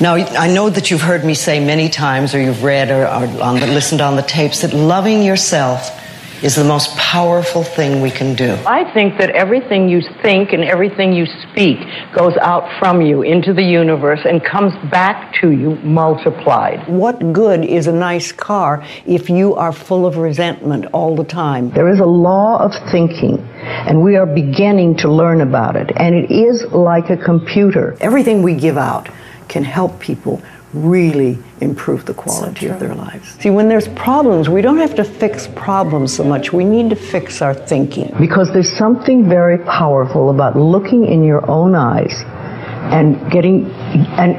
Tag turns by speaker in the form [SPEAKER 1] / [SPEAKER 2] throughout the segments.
[SPEAKER 1] Now, I know that you've heard me say many times, or you've read or listened on the tapes, that loving yourself is the most powerful thing we can do.
[SPEAKER 2] I think that everything you think and everything you speak goes out from you into the universe and comes back to you multiplied.
[SPEAKER 1] What good is a nice car if you are full of resentment all the time?
[SPEAKER 3] There is a law of thinking, and we are beginning to learn about it, and it is like a computer.
[SPEAKER 1] Everything we give out can help people really improve the quality of their lives. See, when there's problems, we don't have to fix problems so much. We need to fix our thinking.
[SPEAKER 3] Because there's something very powerful about looking in your own eyes and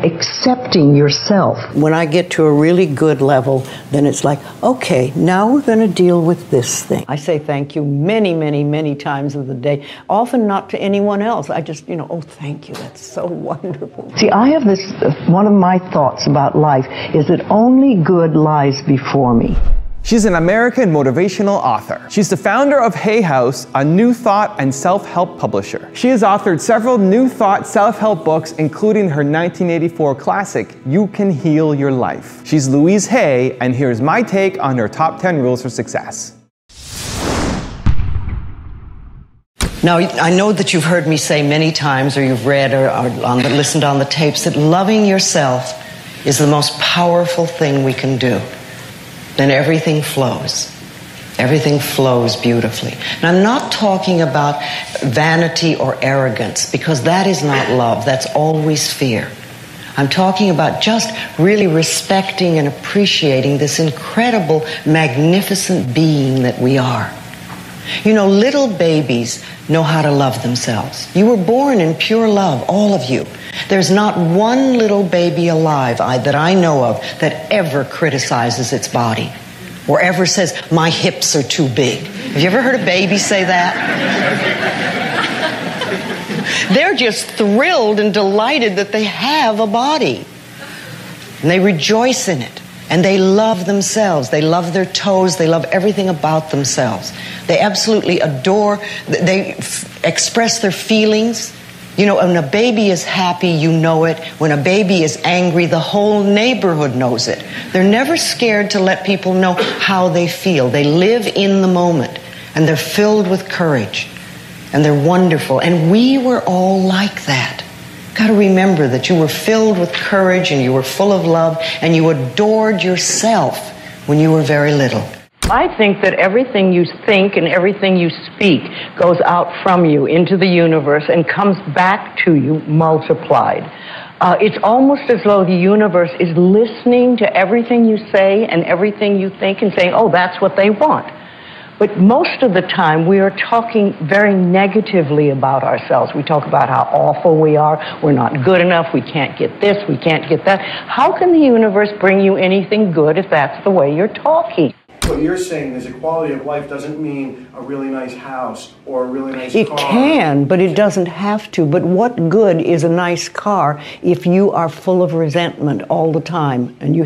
[SPEAKER 3] accepting yourself.
[SPEAKER 1] When I get to a really good level, then it's like, okay, now we're going to deal with this thing. I say thank you many, many, many times of the day, often not to anyone else. I just, oh, thank you, that's so wonderful.
[SPEAKER 3] See, I have this, one of my thoughts about life is that only good lies before me.
[SPEAKER 4] She's an American motivational author. She's the founder of Hay House, a new thought and self-help publisher. She has authored several new thought self-help books, including her 1984 classic, You Can Heal Your Life. She's Louise Hays, and here's my take on her top 10 rules for success.
[SPEAKER 1] Now, I know that you've heard me say many times, or you've read or listened on the tapes, that loving yourself is the most powerful thing we can do. Then everything flows. Everything flows beautifully. And I'm not talking about vanity or arrogance, because that is not love. That's always fear. I'm talking about just really respecting and appreciating this incredible, magnificent being that we are. Little babies know how to love themselves. You were born in pure love, all of you. There's not one little baby alive that I know of that ever criticizes its body or ever says, my hips are too big. Have you ever heard a baby say that? They're just thrilled and delighted that they have a body. And they rejoice in it. And they love themselves. They love their toes. They love everything about themselves. They absolutely adore, they express their feelings. When a baby is happy, you know it. When a baby is angry, the whole neighborhood knows it. They're never scared to let people know how they feel. They live in the moment, and they're filled with courage, and they're wonderful. And we were all like that. Got to remember that you were filled with courage, and you were full of love, and you adored yourself when you were very little.
[SPEAKER 2] I think that everything you think and everything you speak goes out from you into the universe and comes back to you multiplied. It's almost as though the universe is listening to everything you say and everything you think and saying, oh, that's what they want. But most of the time, we are talking very negatively about ourselves. We talk about how awful we are, we're not good enough, we can't get this, we can't get that. How can the universe bring you anything good if that's the way you're talking?
[SPEAKER 5] What you're saying is a quality of life doesn't mean a really nice house or a really nice
[SPEAKER 1] car. It can, but it doesn't have to. But what good is a nice car if you are full of resentment all the time and you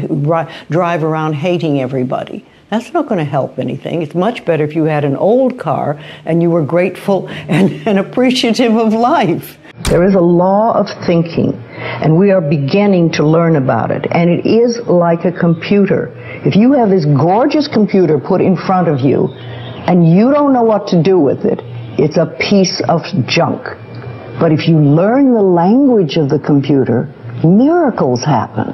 [SPEAKER 1] drive around hating everybody? That's not going to help anything. It's much better if you had an old car and you were grateful and appreciative of life.
[SPEAKER 3] There is a law of thinking, and we are beginning to learn about it, and it is like a computer. If you have this gorgeous computer put in front of you and you don't know what to do with it, it's a piece of junk. But if you learn the language of the computer, miracles happen.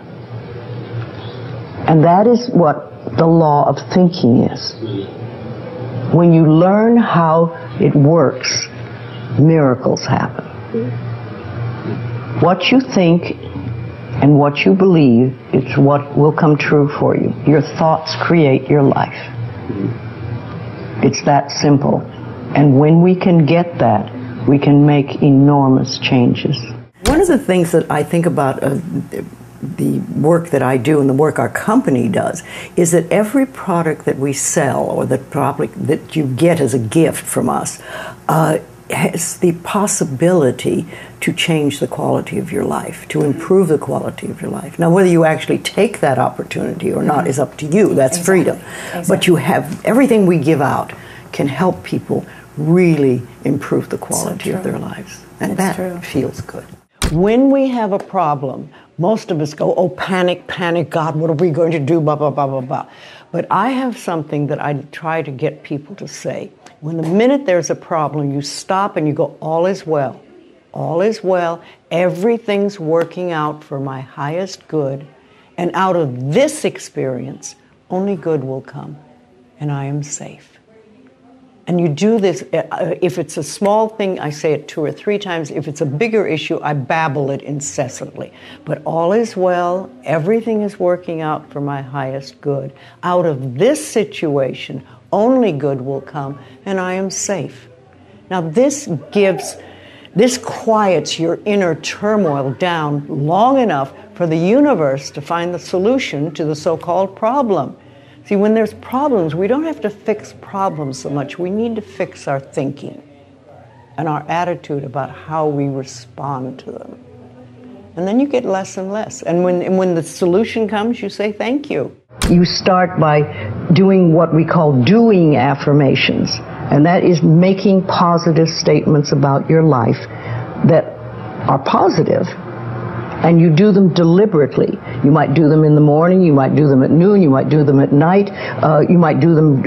[SPEAKER 3] And that is what the law of thinking is. When you learn how it works, miracles happen. What you think and what you believe is what will come true for you. Your thoughts create your life. It's that simple. And when we can get that, we can make enormous changes.
[SPEAKER 1] One of the things that I think about the work that I do and the work our company does is that every product that we sell or the product that you get as a gift from us has the possibility to change the quality of your life, to improve the quality of your life. Now, whether you actually take that opportunity or not is up to you. That's freedom. Exactly. But you have, everything we give out can help people really improve the quality of their lives. And that feels good. When we have a problem,
[SPEAKER 3] Most of us go, oh, panic, panic, God, what are we going to do, blah, blah, blah, blah, blah. But I have something that I try to get people to say. When the minute there's a problem, you stop and you go, all is well. All is well. Everything's working out for my highest good. And out of this experience, only good will come. And I am safe. And you do this, if it's a small thing, I say it 2 or 3 times. If it's a bigger issue, I babble it incessantly. But all is well, everything is working out for my highest good. Out of this situation, only good will come, and I am safe. Now this quiets your inner turmoil down long enough for the universe to find the solution to the so-called problem. See, when there's problems, we don't have to fix problems so much. We need to fix our thinking and our attitude about how we respond to them. And then you get less and less. And when the solution comes, you say thank you.
[SPEAKER 2] You start by doing what we call doing affirmations. And that is making positive statements about your life that are positive. And you do them deliberately. You might do them in the morning, you might do them at noon, you might do them at night, you might do them,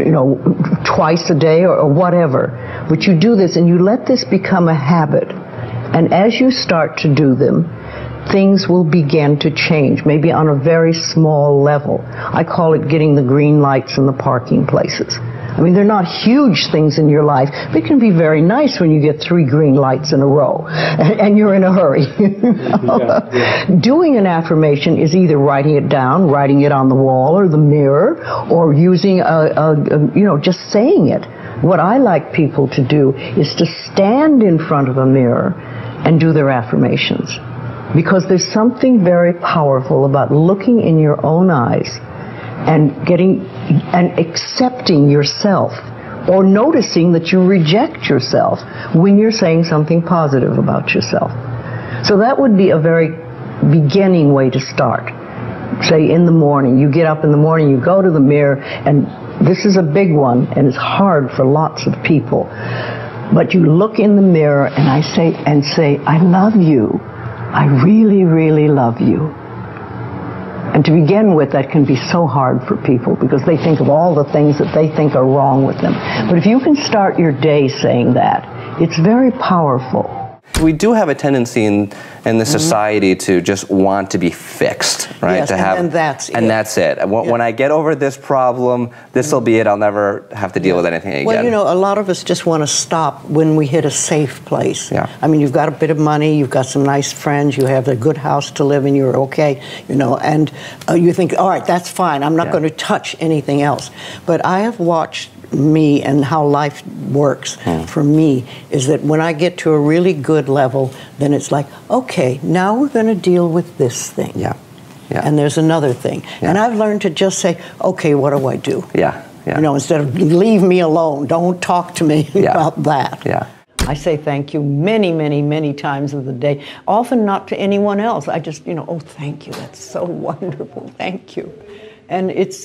[SPEAKER 2] twice a day or whatever. But you do this and you let this become a habit. And as you start to do them, things will begin to change, maybe on a very small level. I call it getting the green lights in the parking places. I mean, they're not huge things in your life, but it can be very nice when you get 3 green lights in a row and you're in a hurry. Doing an affirmation is either writing it down, writing it on the wall or the mirror, or using just saying it. What I like people to do is to stand in front of a mirror and do their affirmations. Because there's something very powerful about looking in your own eyes and accepting yourself, or noticing that you reject yourself when you're saying something positive about yourself. So that would be a very beginning way to start. Say in the morning, you get up in the morning, you go to the mirror, and this is a big one, and it's hard for lots of people. But you look in the mirror and say, I love you. I really, really love you. And to begin with, that can be so hard for people because they think of all the things that they think are wrong with them. But if you can start your day saying that, it's very powerful.
[SPEAKER 6] We do have a tendency in the society to just want to be fixed, right?
[SPEAKER 3] Yes, and that's it.
[SPEAKER 6] When I get over this problem, this will be it. I'll never have to deal with anything again.
[SPEAKER 3] Well, a lot of us just want to stop when we hit a safe place.
[SPEAKER 6] Yeah.
[SPEAKER 3] I mean, you've got a bit of money, you've got some nice friends, you have a good house to live in, you're okay, and you think, all right, that's fine. I'm not going to touch anything else. But I have watched me and how life works for me is that when I get to a really good level, then it's like, okay, now we're going to deal with this thing.
[SPEAKER 6] Yeah.
[SPEAKER 3] And there's another thing. Yeah. And I've learned to just say, okay, what do I do?
[SPEAKER 6] Yeah.
[SPEAKER 3] Instead of leave me alone, don't talk to me about that.
[SPEAKER 6] Yeah.
[SPEAKER 3] I say thank you many, many, many times of the day, often not to anyone else. I just, oh, thank you, that's so wonderful, thank you. And it's,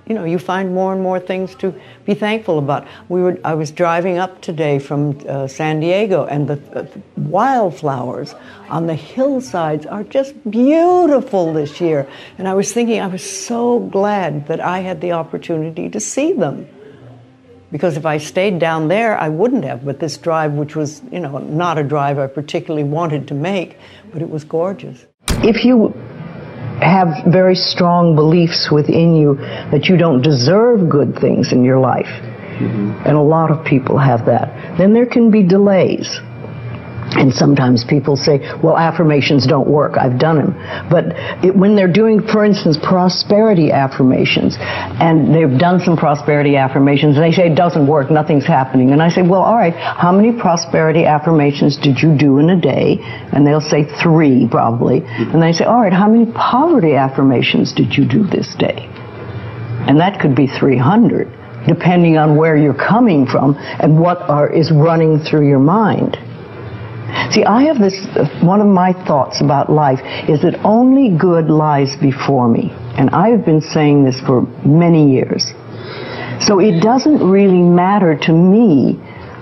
[SPEAKER 3] you find more and more things to be thankful about. I was driving up today from San Diego, and the wildflowers on the hillsides are just beautiful this year. And I was thinking, I was so glad that I had the opportunity to see them. Because if I stayed down there, I wouldn't have. But this drive, which was, not a drive I particularly wanted to make, but it was gorgeous.
[SPEAKER 2] If you have very strong beliefs within you that you don't deserve good things in your life, and a lot of people have that, then there can be delays. And sometimes people say, well, affirmations don't work. I've done them. But when they're doing, for instance, prosperity affirmations, and they've done some prosperity affirmations, and they say it doesn't work, nothing's happening. And I say, well, all right, how many prosperity affirmations did you do in a day? And they'll say 3, probably. And they say, all right, how many poverty affirmations did you do this day? And that could be 300, depending on where you're coming from and what is running through your mind. See, I have this, one of my thoughts about life is that only good lies before me. And I've been saying this for many years. So it doesn't really matter to me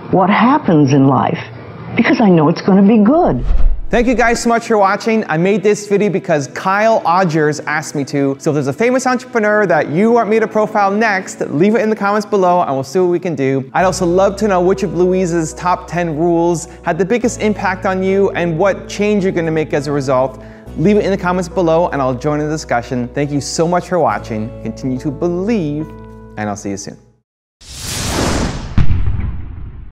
[SPEAKER 2] what happens in life, because I know it's going to be good.
[SPEAKER 4] Thank you guys so much for watching. I made this video because Kyle Odgers asked me to. So if there's a famous entrepreneur that you want me to profile next, leave it in the comments below and we'll see what we can do. I'd also love to know which of Louise's top 10 rules had the biggest impact on you and what change you're gonna make as a result. Leave it in the comments below and I'll join in the discussion. Thank you so much for watching. Continue to believe, and I'll see you soon.